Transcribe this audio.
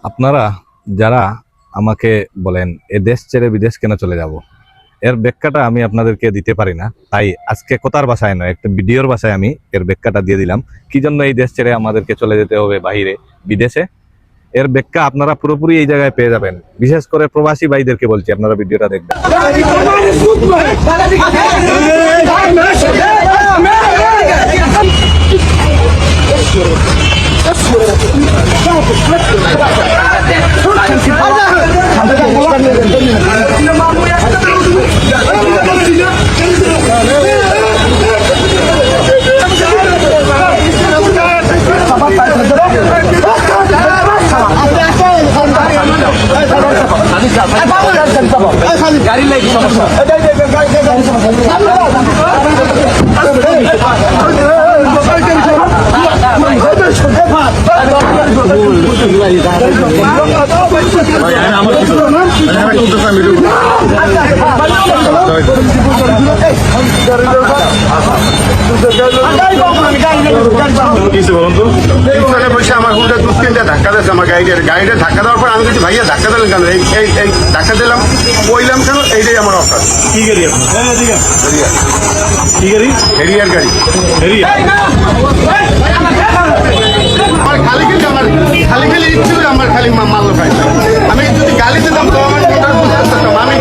আপনারা যারা আমাকে বলেন এ দেশ ছেড়ে বিদেশ কেন চলে যাব, এর ব্যাখ্যাটা আমি আপনাদেরকে দিতে পারি না। তাই আজকে কথার ভাষায় নয়, একটা ভিডিওর ভাষায় আমি এর ব্যাখ্যাটা দিয়ে দিলাম। কি জন্য এই দেশ ছেড়ে আমাদেরকে চলে যেতে হবে বাইরে, বিদেশে, এর ব্যাখ্যা আপনারা পুরোপুরি এই জায়গায় পেয়ে যাবেন। বিশেষ করে প্রবাসী ভাইদেরকে বলছি, আপনারা ভিডিওটা দেখবেন। গাড়ি লাগি সমস্যা আমার হুলটা দু তিনটা ধাক্কা দিয়েছে আমার গাড়িটা ধাক্কা দেওয়ার পর আমি কিছু ভাইয়া ধাক্কা দিলেন কেন এই ধাক্কা দিলাম বইলাম কেন এইটাই আমার অফার। কি গাড়ি কি গাড়ি হেরিয়ার গাড়ি আমার খালি কিন্তু আমার খালি ইচ্ছে আমার খালি মাল্য খাই। আমি যদি গালি দিতাম তো আমার আমি